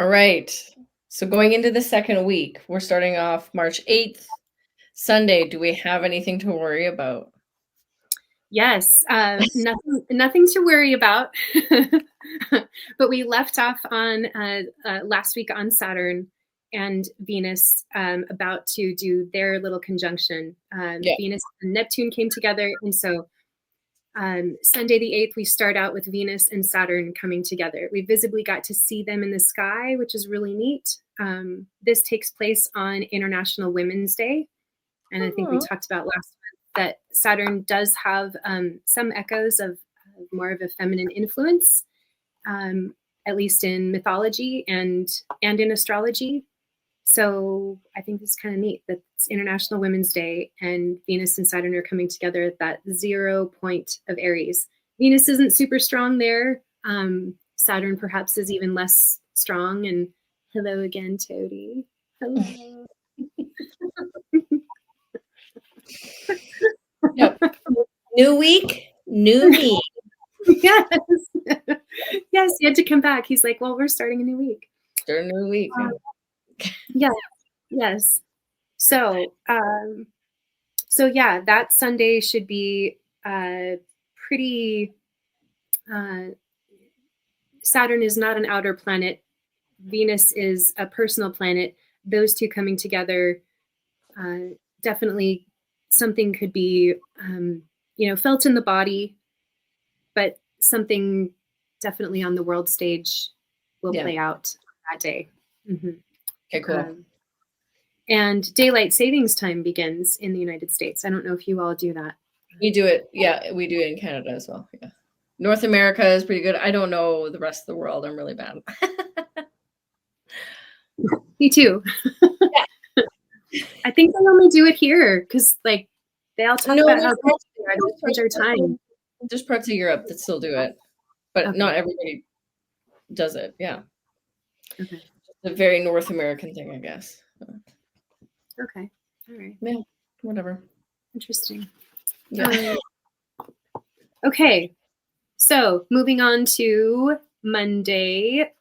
All right. So going into the second week, we're starting off March 8th, Sunday. Do we have anything to worry about? Yes, nothing to worry about. But we left off on last week on Saturn and Venus about to do their little conjunction. Yeah. Venus and Neptune came together, and so Sunday the 8th, we start out with Venus and Saturn coming together. We visibly got to see them in the sky, which is really neat. This takes place on International Women's Day. And I think we talked about last month that Saturn does have some echoes of more of a feminine influence, at least in mythology and in astrology. So I think it's kind of neat that it's International Women's Day and Venus and Saturn are coming together at that 0 point of Aries. Venus isn't super strong there. Saturn perhaps is even less strong. And hello again, Toady. Hello. Yep. New week, new me. Yes. Yes, he had to come back. He's like, well, we're starting a new week. Start a new week. Yeah. Yes. So, yeah, that Sunday should be pretty. Saturn is not an outer planet. Venus is a personal planet. Those two coming together, definitely something could be, felt in the body, but something definitely on the world stage will play out that day. Mm-hmm. Okay, cool. And daylight savings time begins in the United States. I don't know if you all do that. We do it. Yeah, we do it in Canada as well. Yeah. North America is pretty good. I don't know the rest of the world. I'm really bad. Me too. Yeah. I think they only do it here because, like, they all talk about how good they are. They change our time. There's parts of Europe that still do it, but not everybody does it. Yeah. Okay. It's a very North American thing, I guess. Okay. All right. Yeah. Whatever. Interesting. Yeah. Okay. So moving on to Monday,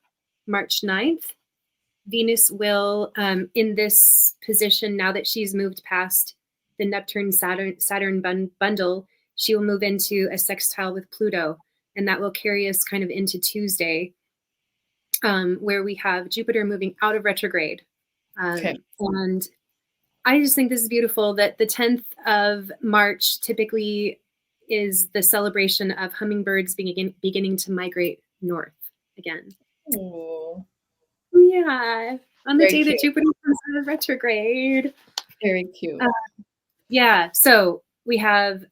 March 9th. Venus will, in this position, now that she's moved past the Neptune-Saturn bundle, she will move into a sextile with Pluto, and that will carry us kind of into Tuesday, where we have Jupiter moving out of retrograde. And I just think this is beautiful that the 10th of March typically is the celebration of hummingbirds beginning to migrate north again. Oh. Yeah, on the day that Jupiter comes out of retrograde. Very cute. Yeah, so we have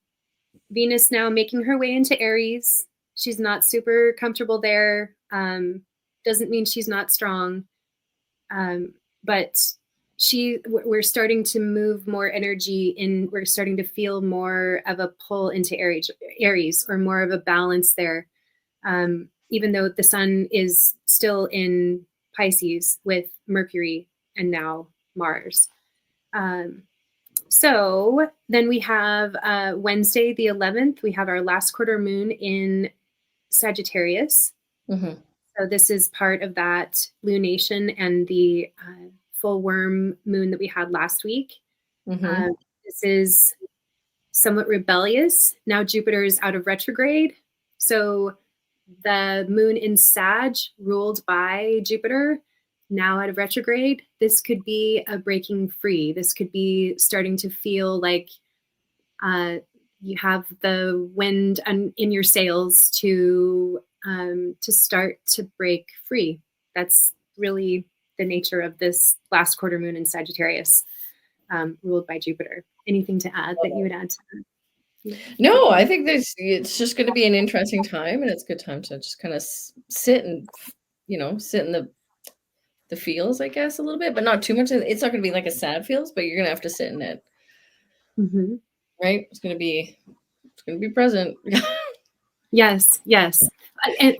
Venus now making her way into Aries. She's not super comfortable there. Doesn't mean she's not strong, but we're starting to move more energy in. We're starting to feel more of a pull into Aries, or more of a balance there. Even though the sun is still in Pisces with Mercury and now Mars. So then we have Wednesday, the 11th, we have our last quarter moon in Sagittarius. Mm-hmm. So this is part of that lunation and the full worm moon that we had last week. Mm-hmm. This is somewhat rebellious. Now Jupiter is out of retrograde. So the moon in Sag, ruled by Jupiter, now out of retrograde, this could be a breaking free. This could be starting to feel like you have the wind in your sails to start to break free. That's really the nature of this last quarter moon in Sagittarius, ruled by Jupiter. Anything to add that you would add to that? No, I think it's just going to be an interesting time, and it's a good time to just kind of sit and, sit in the feels, I guess, a little bit, but not too much. It's not going to be like a sad feels, but you're going to have to sit in it. Mm-hmm. Right? It's going to be present. Yes. And,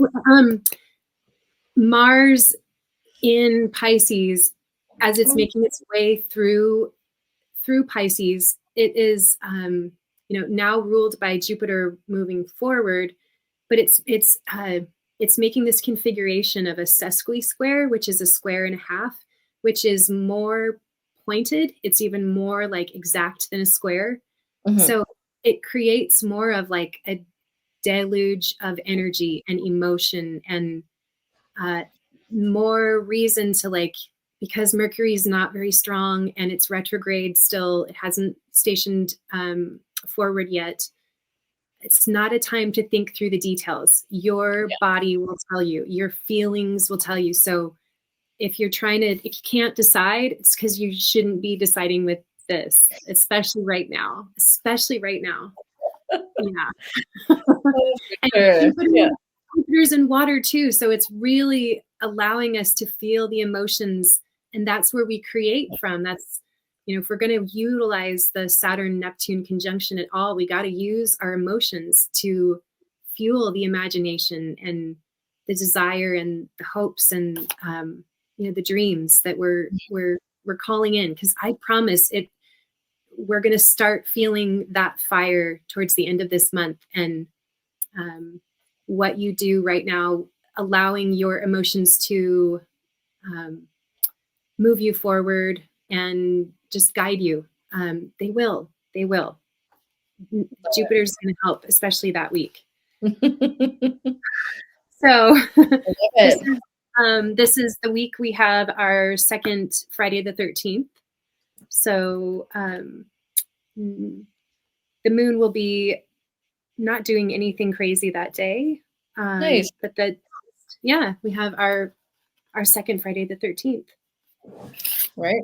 Mars in Pisces, as it's making its way through Pisces, it is now ruled by Jupiter moving forward, but it's it's making this configuration of a sesqui-square, which is a square and a half, which is more pointed. It's even more like exact than a square. So it creates more of like a deluge of energy and emotion and more reason to like, because Mercury is not very strong and it's retrograde still, it hasn't stationed forward yet. It's not a time to think through the details. Your body will tell you, your feelings will tell you. So if you're trying to, if you can't decide, it's because you shouldn't be deciding with this, especially right now, especially right now. Yeah. And Jupiter's in water too. So it's really allowing us to feel the emotions. And that's where we create from. That's, you know, if we're going to utilize the Saturn-Neptune conjunction at all, we got to use our emotions to fuel the imagination and the desire and the hopes and, you know, the dreams that we're calling in. Because I promise it, we're going to start feeling that fire towards the end of this month. And what you do right now, allowing your emotions to move you forward and just guide you. They will. Jupiter's going to help, especially that week. So this is the week we have our second Friday the 13th. So the moon will be not doing anything crazy that day. Nice. But we have our second Friday the 13th. Right.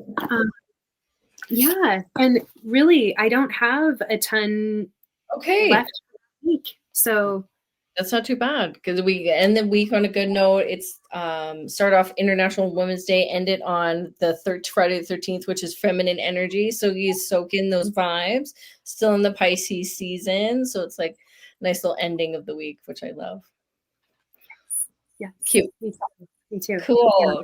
Yeah. And really, I don't have a ton left for the week. So that's not too bad because we end the week on a good note. It's start off International Women's Day, end it on the Friday the 13th, which is feminine energy. So you soak in those vibes, still in the Pisces season. So it's like a nice little ending of the week, which I love. Yes. Cute. Me too. Cool.